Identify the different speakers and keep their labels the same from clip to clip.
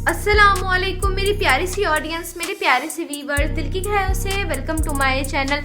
Speaker 1: अस्सलामुअलैकुम मेरी प्यारी सी ऑडियंस, मेरे प्यारे से व्यूअर्स, दिल की गहराइयों से welcome to my channel.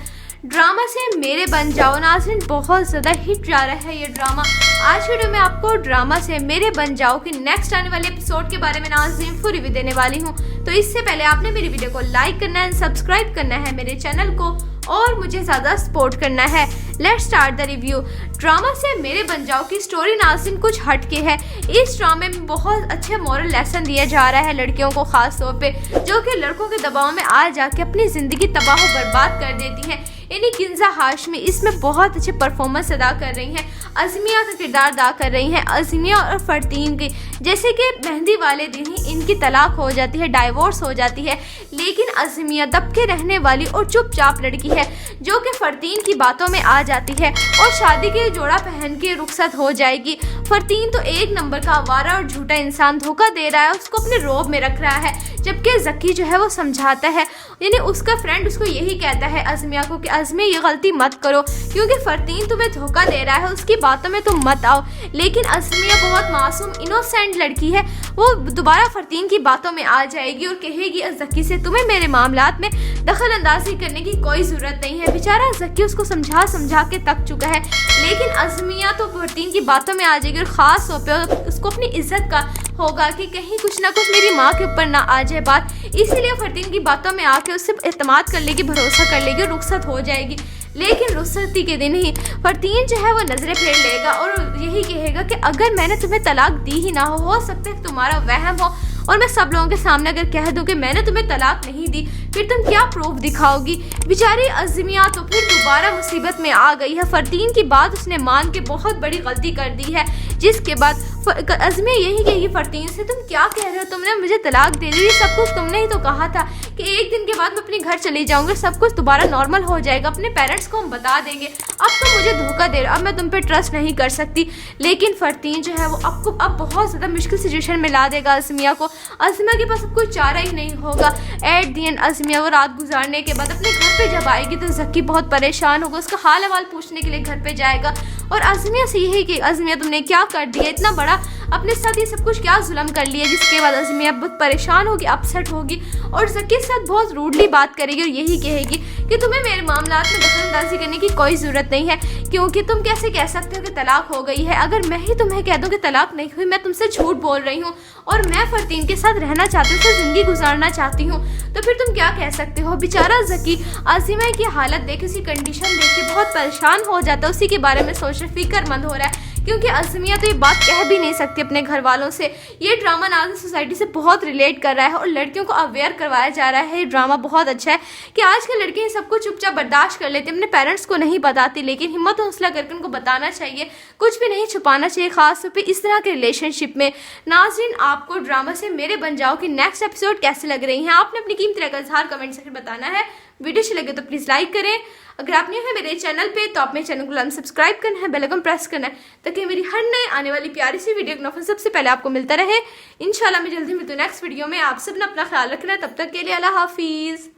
Speaker 1: Drama से मेरे बन जाओ नाज़रीन, बहुत ज़्यादा हिट जा रहा है ये ड्रामा। आज वीडियो में आपको ड्रामा से मेरे बन जाओ के नेक्स्ट आने वाले एपिसोड के बारे में नाज़रीन फुल रिव्यू देने वाली हूँ। तो इससे पहले आपने मेरी वीडियो को लाइक करना है, सब्सक्राइब करना है मेरे चैनल को और मुझे ज़्यादा सपोर्ट करना है। Let's start the review. Drama से मेरे बन जाओ की स्टोरी नाज़रीन कुछ हटके है। इस ड्रामे में बहुत अच्छे मॉरल लेसन दिया जा रहा है लड़कियों को, खास तौर पे जो कि लड़कों के दबाव में आ जाके अपनी ज़िंदगी तबाह बर्बाद कर देती हैं। यानी किंजा हाशमी इसमें बहुत अच्छे परफॉर्मेंस अदा कर रही हैं। अज़मिया का किरदार अदा कर रही हैं। अज़मिया और फरतीन की, जैसे कि मेहंदी वाले दिन ही इनकी तलाक हो जाती है, डाइवोर्स हो जाती है, लेकिन अज़मिया दबके रहने वाली और चुपचाप लड़की है जो कि फरतीन की बातों में आ जाती है और शादी के जोड़ा पहन के रुखसत हो जाएगी। फरतीन तो एक नंबर का आवारा और झूठा इंसान, धोखा दे रहा है, उसको अपने रोब में रख रहा है, जबकि ज़की जो है वो समझाता है। यानी उसका फ्रेंड उसको यही कहता है अज़मिया को कि अज़मिया ये गलती मत करो क्योंकि फरतीन तुम्हें धोखा दे रहा है, उसकी बातों में तुम मत आओ। लेकिन अज़मिया बहुत मासूम इनोसेंट लड़की है, वो दोबारा फरतीन की बातों में आ जाएगी और कहेगी ज़की से तुम्हें मेरे मामलात में दखल अंदाजी करने की कोई ज़रूरत नहीं है। बेचारा ज़की उसको समझा के थक चुका है, लेकिन अज़मिया तो फरतीन की बातों में आ जाएगी और ख़ास तौर पर उसको अपनी इज्जत का होगा कि कहीं कुछ ना कुछ मेरी माँ के ऊपर ना आ जाए बात, इसीलिए फरतीन की बातों में आके उससे एतमाद कर लेगी, भरोसा कर लेगी और रुखसत हो जाएगी। लेकिन रुखसती के दिन ही फरतीन जो है वो नजरें फेर लेगा और यही कहेगा कि अगर मैंने तुम्हें तलाक दी ही ना हो सकता है तुम्हारा वहम हो और मैं सब लोगों के सामने अगर कह दूं कि मैंने तुम्हें तलाक नहीं दी, फिर तुम क्या प्रूफ दिखाओगी। बेचारी अज़मिया तो फिर दोबारा मुसीबत में आ गई है। फरतीन की बात उसने मान के बहुत बड़ी गलती कर दी है, जिसके बाद अज़मिया यही कहेगी फरतीन से तुम क्या कह रहे हो, तुमने मुझे तलाक दे दी, सब कुछ तुमने ही तो कहा था कि एक दिन के बाद मैं अपने घर चली जाऊंगी, सब कुछ दोबारा नॉर्मल हो जाएगा, अपने पेरेंट्स को हम बता देंगे, अब तुम मुझे धोखा दे रहे हो, अब मैं तुम पे ट्रस्ट नहीं कर सकती। लेकिन फरतीन जो है वो आपको अब बहुत ज़्यादा मुश्किल सिचुएशन में ला देगा अज़मिया को। अज़मिया के पास अब कोई चारा ही नहीं होगा। एट दी एंड अज़मिया वो रात गुजारने के बाद अपने घर पे जब आएगी तो ज़की बहुत परेशान होगा, उसका हाल अहवाल पूछने के लिए घर पे जाएगा और अज़मिया से यही कि अज़मिया तुमने क्या कर दिया, इतना बड़ा अपने साथ ये सब कुछ क्या जुल्म कर लिया। जिसके बाद अज़मिया बहुत परेशान होगी, अपसेट होगी और ज़की के साथ बहुत रूडली बात करेगी और यही कहेगी कि तुम्हें मेरे मामलात में दखलअंदाजी करने की कोई ज़रूरत नहीं है क्योंकि तुम कैसे कह सकते हो कि तलाक हो गई है। अगर मैं ही तुम्हें कह दूं कि तलाक नहीं हुई, मैं तुमसे झूठ बोल रही हूँ और मैं फरतीन के साथ रहना चाहती हूँ, उससे ज़िंदगी गुजारना चाहती हूँ, तो फिर तुम क्या कह सकते हो। बेचारा ज़की अज़मिया की हालत देख, उसी कंडीशन देख के बहुत परेशान हो जाता है, उसी के बारे में सोच फिक्रमंद हो रहा है क्योंकि अज़मिया तो ये बात कह भी नहीं सकती अपने घर वालों से। ये ड्रामा नाज़रीन सोसाइटी से बहुत रिलेट कर रहा है और लड़कियों को अवेयर करवाया जा रहा है। ये ड्रामा बहुत अच्छा है कि आज के लड़के सब कुछ चुपचाप बर्दाश्त कर लेते, अपने पेरेंट्स को नहीं बताती, लेकिन हिम्मत और हौसला करके उनको बताना चाहिए, कुछ भी नहीं छुपाना चाहिए, खासतौर पर इस तरह के रिलेशनशिप में। नाज़रीन आपको ड्रामा से मेरे बन जाओ की नेक्स्ट एपिसोड कैसे लग रही हैं, आपने अपनी कीमती राय का इज़हार कमेंट सेक्शन में बताना है। वीडियो अच्छी लगे तो प्लीज़ लाइक करें। अगर आप न्यू है मेरे चैनल पे तो आप मेरे चैनल को सब्सक्राइब करना है, बेल आइकन प्रेस करना है ताकि मेरी हर नए आने वाली प्यारी सी वीडियो का नोटिफिकेशन सबसे पहले आपको मिलता रहे। इंशाल्लाह मैं जल्दी मिलती हूँ नेक्स्ट वीडियो में। आप सब ने अपना ख्याल रखना, तब तक के लिए अल्लाह हाफिज़।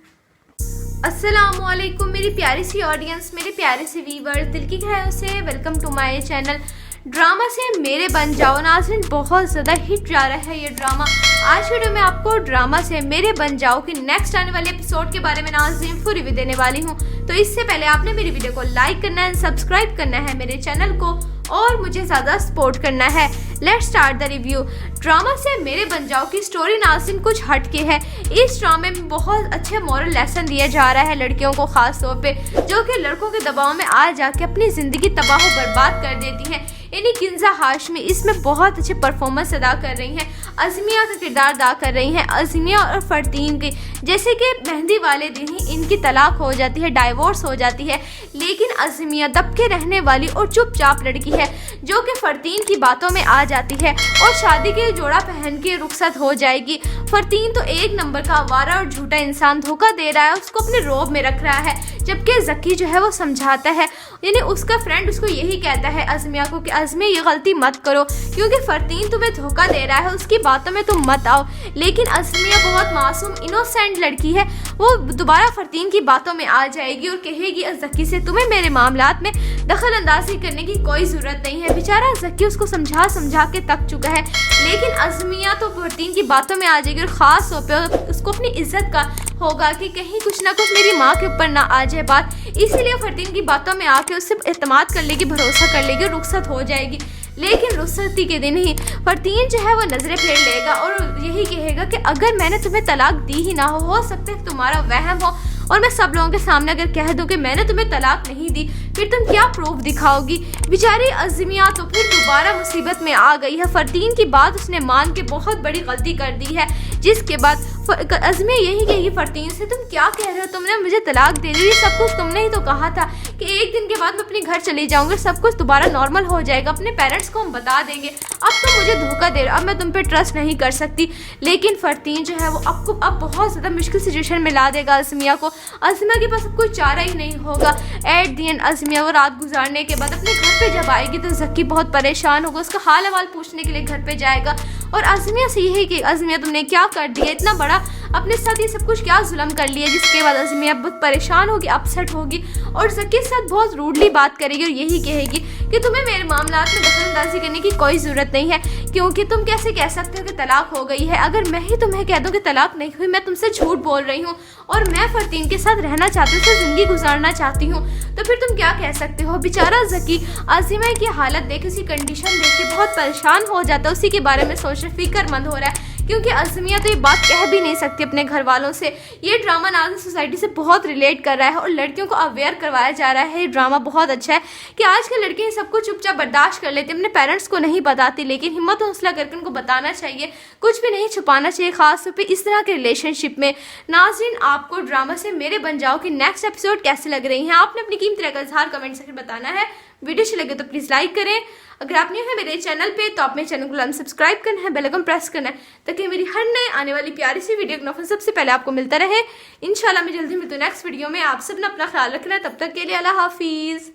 Speaker 1: अस्सलामुअलैकुम मेरी प्यारी सी ऑडियंस, मेरे प्यारे से व्यूअर्स, दिल की गहराइयों से welcome to my channel. Drama से मेरे बन जाओ नाज़रीन, बहुत ज़्यादा हिट जा रहा है ये ड्रामा। आज वीडियो में आपको ड्रामा से मेरे बन जाओ के नेक्स्ट आने वाले एपिसोड के बारे में नाज़रीन फुल रिव्यू देने वाली हूँ। तो इससे पहले आपने मेरी वीडियो को लाइक करना है, सब्सक्राइब करना है मेरे चैनल को और मुझे ज़्यादा सपोर्ट करना है। Let's start the review. Drama से मेरे बन जाओ की स्टोरी नाज़रीन कुछ हटके है। इस ड्रामे में बहुत अच्छे मॉरल लेसन दिया जा रहा है लड़कियों को, खास तौर पे जो कि लड़कों के दबाव में आ जाके अपनी ज़िंदगी तबाह बर्बाद कर देती हैं। यानी किंजा हाशमी इसमें बहुत अच्छे परफॉर्मेंस अदा कर रही हैं। अज़मिया का किरदार अदा कर रही हैं। अज़मिया और फरतीन की, जैसे कि मेहंदी वाले दिन ही इनकी तलाक हो जाती है, डाइवोर्स हो जाती है, लेकिन अज़मिया दबके रहने वाली और चुपचाप लड़की है जो कि फरतीन की बातों में आ जाती है और शादी के जोड़ा पहन के रुखसत हो जाएगी। फरतीन तो एक नंबर का आवारा और झूठा इंसान, धोखा दे रहा है, उसको अपने रोब में रख रहा है, जबकि ज़की जो है वो समझाता है। यानी उसका फ्रेंड उसको यही कहता है अज़मिया को कि अज़मिया ये गलती मत करो क्योंकि फरतीन तुम्हें धोखा दे रहा है, उसकी बातों में तुम मत आओ। लेकिन अज़मिया बहुत मासूम इनोसेंट लड़की है, वो दोबारा फरतीन की बातों में आ जाएगी और कहेगी ज़की से तुम्हें मेरे मामलात में दखल अंदाजी करने की कोई ज़रूरत नहीं है। बेचारा जकी उसको समझा समझा के थक चुका है, लेकिन अज़मिया तो फरतीन की बातों में आ जाएगी और ख़ास तौर पे उसको अपनी इज्जत का होगा कि कहीं कुछ ना कुछ मेरी माँ के ऊपर ना आ जाए बात, इसीलिए फरतीन की बातों में आके उससे एतमाद कर लेगी, भरोसा कर लेगी, रुखसत हो जाएगी। लेकिन रुखसती के दिन ही फरतीन जो है वो नज़रें फेर लेगा और यही कहेगा कि अगर मैंने तुम्हें तलाक दी ही ना हो सकता है तुम्हारा वहम हो, और मैं सब लोगों के सामने अगर कह दूं कि मैंने तुम्हें तलाक नहीं दी, फिर तुम क्या प्रूफ दिखाओगी। बेचारी अज़मिया तो फिर दोबारा मुसीबत में आ गई है। फरतीन की बात उसने मान के बहुत बड़ी गलती कर दी है, जिसके बाद अज़मिया यही कहेगी फरतीन से, तुम क्या कह रहे हो, तुमने मुझे तलाक दे दी, सब कुछ तुमने ही तो कहा था कि एक दिन के बाद मैं अपने घर चली जाऊंगी, सब कुछ दोबारा नॉर्मल हो जाएगा, अपने पेरेंट्स को हम बता देंगे, अब तुम मुझे धोखा दे रहे हो, अब मैं तुम पे ट्रस्ट नहीं कर सकती। लेकिन फरतीन जो है वो आपको अब बहुत ज़्यादा मुश्किल सिचुएशन में ला देगा अज़मिया को। अज़मिया के पास अब कोई चारा ही नहीं होगा। एट दी एंड अज़मिया वो रात गुजारने के बाद अपने घर पे जब आएगी तो ज़की बहुत परेशान होगा, उसका हाल अहवाल पूछने के लिए घर पे जाएगा और अज़मिया से यही कि अज़मिया तुमने क्या कर दिया, इतना बड़ा अपने साथ ये सब कुछ क्या जुल्म कर लिया। जिसके बाद अज़मिया बहुत परेशान होगी, अपसेट होगी और ज़की के साथ बहुत रूडली बात करेगी और यही कहेगी कि तुम्हें मेरे मामलात में दखलअंदाजी करने की कोई ज़रूरत नहीं है, क्योंकि तुम कैसे कह सकते हो कि तलाक हो गई है। अगर मैं ही तुम्हें कह दूं कि तलाक नहीं हुई, मैं तुमसे झूठ बोल रही हूँ और मैं फरतीन के साथ रहना चाहती हूँ, उससे ज़िंदगी गुजारना चाहती हूँ, तो फिर तुम क्या कह सकते हो। बेचारा ज़की अज़मिया की हालत देख, उसी कंडीशन देख के बहुत परेशान हो जाता है, उसी के बारे में सोच रहे फिक्रमंद हो रहा है, क्योंकि अज़मिया तो ये बात कह भी नहीं सकती अपने घर वालों से। ये ड्रामा नाज़िम सोसाइटी से बहुत रिलेट कर रहा है और लड़कियों को अवेयर करवाया जा रहा है। ये ड्रामा बहुत अच्छा है कि आज के लड़के सब कुछ चुपचाप बर्दाश्त कर लेते, अपने पेरेंट्स को नहीं बताती, लेकिन हिम्मत और हौसला करके उनको बताना चाहिए, कुछ भी नहीं छुपाना चाहिए, खासतौर पे इस तरह के रिलेशनशिप में। नाज़रीन, आपको ड्रामा से मेरे बन जाओ की नेक्स्ट एपिसोड कैसे लग रही हैं, आपने अपनी कीमती राय का इज़हार कमेंट सेक्शन में बताना है। वीडियो अच्छी लगे तो प्लीज़ लाइक करें, अगर आप न्यू है मेरे चैनल पे तो आप मेरे चैनल को सब्सक्राइब करना है, बेल आइकन प्रेस करना है, ताकि मेरी हर नए आने वाली प्यारी सी वीडियो का नोटिफिकेशन सबसे पहले आपको मिलता रहे। इंशाल्लाह मैं जल्दी मिलती हूँ नेक्स्ट वीडियो में। आप सब ने अपना ख्याल रखना है, तब तक के लिए अल्लाह हाफिज़।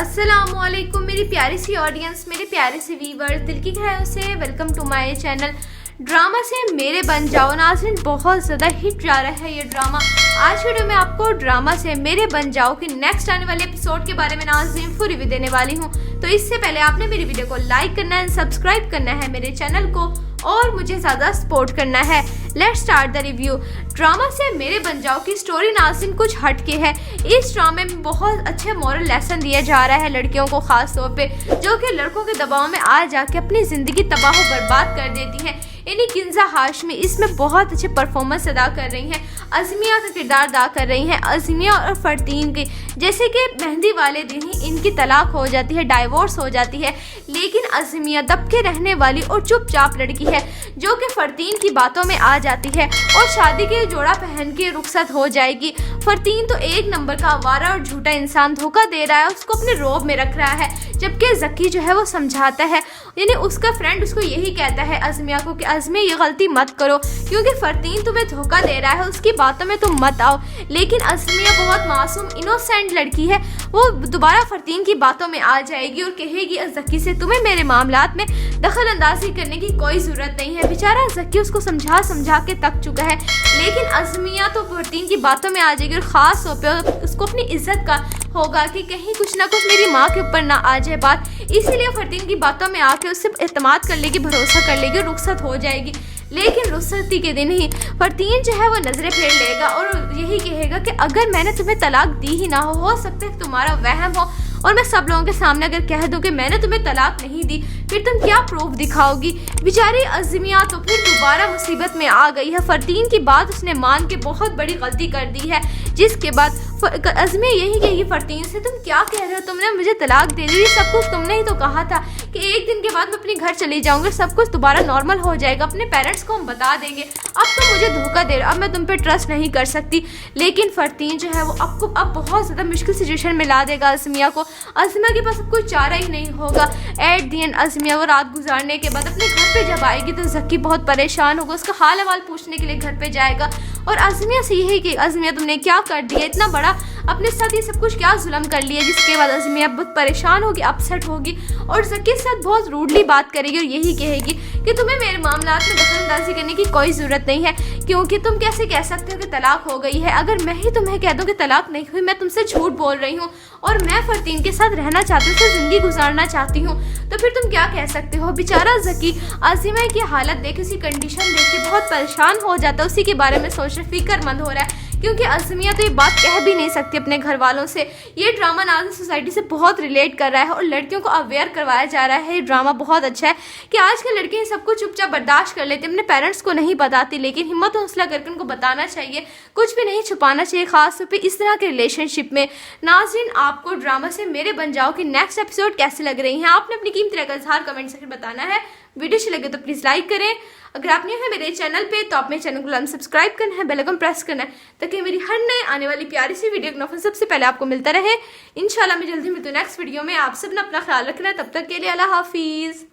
Speaker 1: अस्सलामुअलैकुम मेरी प्यारी सी ऑडियंस, मेरे प्यारे से व्यूअर्स, दिल की गहराइयों से welcome to my channel drama से मेरे बन जाओ। नाज़रीन, बहुत ज़्यादा हिट जा रहा है ये ड्रामा। आज वीडियो में आपको ड्रामा से मेरे बन जाओ कि नेक्स्ट आने वाले एपिसोड के बारे में नाज़रीन फुल रिव्यू देने वाली हूँ। तो इससे पहले आपने मेरी वीडियो को लाइक करना है, सब्सक्राइब करना है मेरे चैनल को और मुझे ज़्यादा सपोर्ट करना है। Let's start the review. Drama से मेरे बन जाओ की स्टोरी नाज़रीन कुछ हटके है। इस ड्रामे में बहुत अच्छे मॉरल लेसन दिया जा रहा है लड़कियों को, खास तौर पे जो कि लड़कों के दबाव में आ जाके अपनी ज़िंदगी तबाह बर्बाद कर देती हैं। यानी किंजा हाशमी इसमें बहुत अच्छे परफॉर्मेंस अदा कर रही हैं, अज़मिया का किरदार अदा कर रही हैं। अज़मिया और फरतीन के जैसे कि मेहंदी वाले दिन ही इनकी तलाक हो जाती है, डाइवोर्स हो जाती है, लेकिन अज़मिया दबके रहने वाली और चुपचाप लड़की है जो कि फरतीन की बातों में आ जाती है और शादी के जोड़ा पहन के रुखसत हो जाएगी। फरतीन तो एक नंबर का आवारा और झूठा इंसान, धोखा दे रहा है, उसको अपने रोब में रख रहा है, जबकि ज़की जो है वो समझाता है। यानी उसका फ्रेंड उसको यही कहता है अज़मिया को कि अज़मिया ये गलती मत करो, क्योंकि फरतीन तुम्हें धोखा दे रहा है, उसकी बातों में तुम मत आओ। लेकिन अज़मिया बहुत मासूम इनोसेंट लड़की है, वो दोबारा फरतीन की बातों में आ जाएगी और कहेगी ज़की से, तुम्हें मेरे मामलात में दखल अंदाजी करने की कोई ज़रूरत नहीं है। बेचारा ज़की उसको समझा समझा के थक चुका है, लेकिन अज़मिया तो फरतीन की बातों में आ जाएगी और ख़ास तौर पे उसको अपनी इज्जत का होगा कि कहीं कुछ ना कुछ मेरी माँ के ऊपर ना आ जाए बात, इसीलिए फरतीन की बातों में आके उससे एतमाद कर लेगी, भरोसा कर लेगी, रुखसत हो जाएगी। लेकिन रुखसती के दिन ही फरतीन जो है वो नज़रें फेर लेगा और यही कहेगा कि अगर मैंने तुम्हें तलाक दी ही ना हो सकता है तुम्हारा वहम हो, और मैं सब लोगों के सामने अगर कह दूं कि मैंने तुम्हें तलाक नहीं दी, फिर तुम क्या प्रूफ दिखाओगी। बेचारी अज़मिया तो फिर दोबारा मुसीबत में आ गई है। फरतीन की बात उसने मान के बहुत बड़ी गलती कर दी है, जिसके बाद अज़मिया यही कहेगी फरतीन से, तुम क्या कह रहे हो, तुमने मुझे तलाक दे दी, सब कुछ तुमने ही तो कहा था कि एक दिन के बाद मैं अपने घर चली जाऊंगी, सब कुछ दोबारा नॉर्मल हो जाएगा, अपने पेरेंट्स को हम बता देंगे, अब तुम मुझे धोखा दे रहे हो, अब मैं तुम पे ट्रस्ट नहीं कर सकती। लेकिन फरतीन जो है वो आपको अब बहुत ज़्यादा मुश्किल सिचुएशन में ला देगा अज़मिया को। अज़मिया के पास अब कोई चारा ही नहीं होगा। एट दी एंड अज़मिया वो रात गुजारने के बाद अपने घर पे जब आएगी तो ज़की बहुत परेशान होगा, उसका हाल अहवाल पूछने के लिए घर पे जाएगा और अज़मिया से यही कि अज़मिया तुमने क्या कर दिया, इतना बड़ा अपने साथ ये सब कुछ क्या जुल्म कर लिया, जिसके बाद अज़मिया बहुत परेशान होगी, अपसेट होगी और ज़की के साथ बहुत रूडली बात करेगी और यही कहेगी कि तुम्हें मेरे मामलात में दखलंदाजी करने की कोई ज़रूरत नहीं है, क्योंकि तुम कैसे कह सकते हो कि तलाक हो गई है। अगर मैं ही तुम्हें कह दूं कि तलाक नहीं हुई, मैं तुमसे झूठ बोल रही हूँ और मैं फरतीन के साथ रहना चाहती हूँ, उससे ज़िंदगी गुजारना चाहती हूँ, तो फिर तुम क्या कह सकते हो। बेचारा ज़की अज़िमा की हालत देख, उसी कंडीशन देख के बहुत परेशान हो जाता है, उसी के बारे में सोच फिक्रमंद हो रहा है, क्योंकि अज़मिया तो ये बात कह भी नहीं सकती अपने घर वालों से। ये ड्रामा नाज़िम सोसाइटी से बहुत रिलेट कर रहा है और लड़कियों को अवेयर करवाया जा रहा है। ये ड्रामा बहुत अच्छा है कि आजकल लड़कियां सब कुछ चुपचाप बर्दाश्त कर लेती, अपने पेरेंट्स को नहीं बताती, लेकिन हिम्मत और हौसला करके उनको बताना चाहिए, कुछ भी नहीं छुपाना चाहिए, खासतौर पर इस तरह के रिलेशनशिप में। नाज़रीन, आपको ड्रामा से मेरे बन जाओ की नेक्स्ट एपिसोड कैसे लग रही हैं, आपने अपनी कीमती राय का इज़हार कमेंट सेक्शन में बताना है। वीडियो अच्छी लगे तो प्लीज़ लाइक करें। अगर आप नहीं है मेरे चैनल पे तो आप मेरे चैनल को सब्सक्राइब करना है, बेल आइकन प्रेस करना है, ताकि मेरी हर नए आने वाली प्यारी सी वीडियो का नोटिफिकेशन सबसे पहले आपको मिलता रहे। इंशाल्लाह मैं जल्दी मिलती हूँ नेक्स्ट वीडियो में। आप सब ने अपना ख्याल रखना है, तब तक के लिए अल्लाह हाफिज़।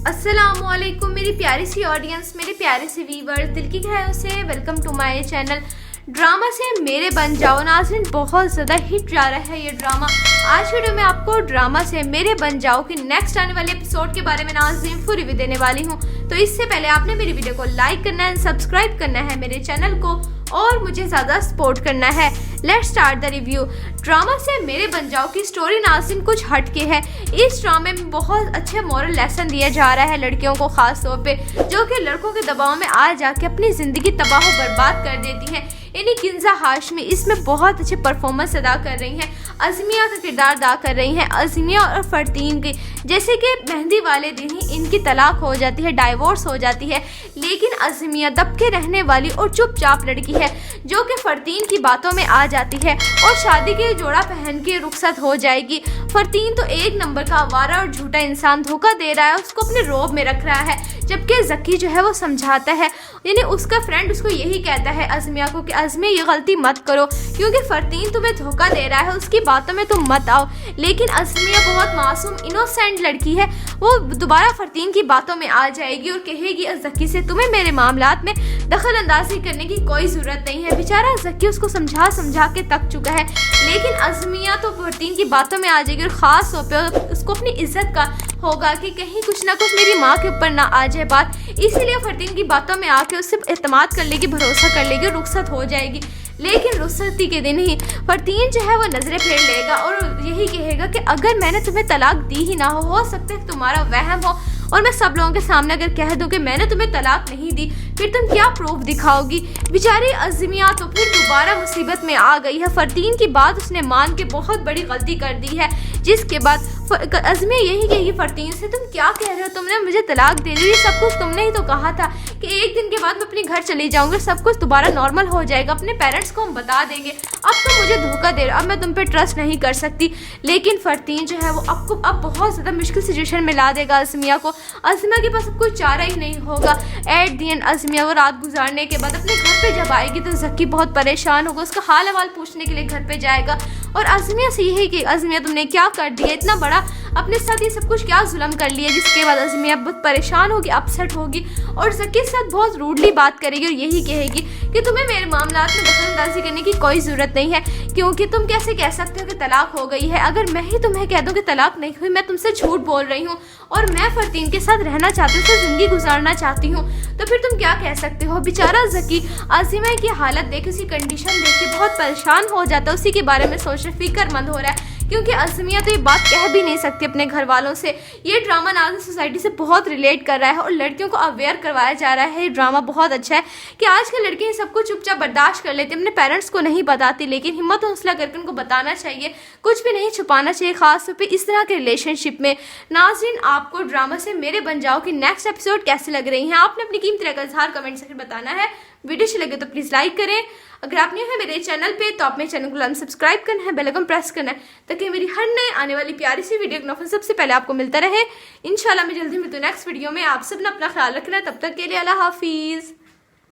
Speaker 1: अस्सलामुअलैकुम मेरी प्यारी सी ऑडियंस, मेरे प्यारे से व्यूअर्स, दिल की गहराइयों से welcome to my channel drama से मेरे बन जाओ। नाज़रीन, बहुत ज़्यादा हिट जा रहा है ये ड्रामा। आज वीडियो में आपको ड्रामा से मेरे बन जाओ कि नेक्स्ट आने वाले एपिसोड के बारे में नाज़रीन फुल रिव्यू देने वाली हूँ। तो इससे पहले आपने मेरी वीडियो को लाइक करना है, सब्सक्राइब करना है मेरे चैनल को और मुझे ज़्यादा सपोर्ट करना है। Let's start the review. Drama से मेरे बन जाओ की स्टोरी नाज़रीन कुछ हटके है। इस ड्रामे में बहुत अच्छे मॉरल लेसन दिया जा रहा है लड़कियों को, खास तौर पे जो कि लड़कों के दबाव में आ जाके अपनी ज़िंदगी तबाह बर्बाद कर देती हैं। यानी किंजा हाशमी इसमें बहुत अच्छे परफॉर्मेंस अदा कर रही हैं, अज़मिया का किरदार अदा कर रही हैं। अज़मिया और फरतीन की जैसे कि मेहंदी वाले दिन ही इनकी तलाक हो जाती है, डाइवोर्स हो जाती है, लेकिन अज़मिया दबके रहने वाली और चुपचाप लड़की है जो कि फरतीन की बातों में आ जाती है और शादी के जोड़ा पहन के रुखसत हो जाएगी। फरतीन तो एक नंबर का आवारा और झूठा इंसान, धोखा दे रहा है, उसको अपने रोब में रख रहा है, जबकि ज़की जो है वो समझाता है। यानी उसका फ्रेंड उसको यही कहता है अज़मिया को कि अज़मिया ये गलती मत करो, क्योंकि फरतीन तुम्हें धोखा दे रहा है, उसकी बातों में तुम मत आओ। लेकिन अज़मिया बहुत मासूम इनोसेंट लड़की है, वो दोबारा फरतीन की बातों में आ जाएगी और कहेगी ज़की से तुम्हें मेरे मामलात में दखल अंदाजी करने की कोई ज़रूरत नहीं है। बेचारा ज़की उसको समझा के थक चुका है, लेकिन अज़मिया तो फरतीन की बातों में आ जाएगी और ख़ास तौर पर उसको अपनी इज्जत का होगा कि कहीं कुछ ना कुछ मेरी माँ के ऊपर ना आ जाए बात, इसीलिए फरतीन की बातों में आके उससे एतमाद कर लेगी, भरोसा कर लेगी और रुखसत हो जाएगी। लेकिन रुखसती के दिन ही फरतीन जो है वो नज़रें फेर लेगा और यही कहेगा कि अगर मैंने तुम्हें तलाक दी ही ना हो सकता है तुम्हारा वहम हो, और मैं सब लोगों के सामने अगर कह दूं कि मैंने तुम्हें तलाक नहीं दी, फिर तुम क्या प्रूफ दिखाओगी। बेचारी अज़मिया तो फिर दोबारा मुसीबत में आ गई है। फरतीन की बात उसने मान के बहुत बड़ी गलती कर दी है, जिसके बाद अज़मिया यही कहेगी फरतीन से तुम क्या कह रहे हो, तुमने मुझे तलाक दे दी, ये सब कुछ तुमने ही तो कहा था कि एक दिन के बाद मैं अपने घर चली जाऊंगी, सब कुछ दोबारा नॉर्मल हो जाएगा, अपने पेरेंट्स को हम बता देंगे, अब तुम मुझे धोखा दे रहे हो, अब मैं तुम पे ट्रस्ट नहीं कर सकती। लेकिन फरतीन जो है वो आपको अब बहुत ज़्यादा मुश्किल सिचुएशन में ला देगा अज़मिया को। अज़मिया के पास अब कोई चारा ही नहीं होगा। एट दी एंड अज़मिया वो रात गुजारने के बाद अपने घर पे जब आएगी तो ज़की बहुत परेशान होगा, उसका हाल अहवाल पूछने के लिए घर पे जाएगा और अज़मिया से यही कि अज़मिया तुमने क्या कर दिया, इतना बड़ा अपने साथ ये सब कुछ क्या जुल्म कर लिया, जिसके बाद अज़मिया बहुत परेशान होगी, अपसेट होगी और ज़की के साथ बहुत रूडली बात करेगी और यही कहेगी कि तुम्हें मेरे मामलात में दखलंदाजी करने की कोई ज़रूरत नहीं है, क्योंकि तुम कैसे कह सकते हो कि तलाक हो गई है। अगर मैं ही तुम्हें कह दूं कि तलाक नहीं हुई, मैं तुमसे झूठ बोल रही हूँ और मैं फरतीन के साथ रहना चाहती हूँ, उससे ज़िंदगी गुजारना चाहती हूँ, तो फिर तुम क्या कह सकते हो। बेचारा ज़की अज़मिया की हालत देख, उसी कंडीशन देख के बहुत परेशान हो जाता है, उसी के बारे में सोच फिक्रमंद हो रहा है, क्योंकि अज़मिया तो ये बात कह भी नहीं सकती अपने घर वालों से। ये ड्रामा नाज़रीन सोसाइटी से बहुत रिलेट कर रहा है और लड़कियों को अवेयर करवाया जा रहा है। ये ड्रामा बहुत अच्छा है कि आजकल लड़कियां सब कुछ चुपचाप बर्दाश्त कर लेती, अपने पेरेंट्स को नहीं बताती, लेकिन हिम्मत और हौसला करके उनको बताना चाहिए, कुछ भी नहीं छुपाना चाहिए, खासतौर पे इस तरह के रिलेशनशिप में। नाज़रीन, आपको ड्रामा से मेरे बन जाओ की नेक्स्ट एपिसोड कैसे लग रही हैं, आपने अपनी कीमती राय का इज़हार कमेंट सेक्शन में बताना है। वीडियो अच्छी लगे तो प्लीज़ लाइक करें। अगर आप नहीं है मेरे चैनल पे तो आप मेरे चैनल को सब्सक्राइब करना है, बेल आइकन प्रेस करना है, ताकि मेरी हर नए आने वाली प्यारी सी वीडियो का नोटिफिकेशन सबसे पहले आपको मिलता रहे। इंशाल्लाह मैं जल्दी मिलती हूँ नेक्स्ट वीडियो में। आप सब ने अपना ख्याल रखना है, तब तक के लिए अल्लाह हाफिज़।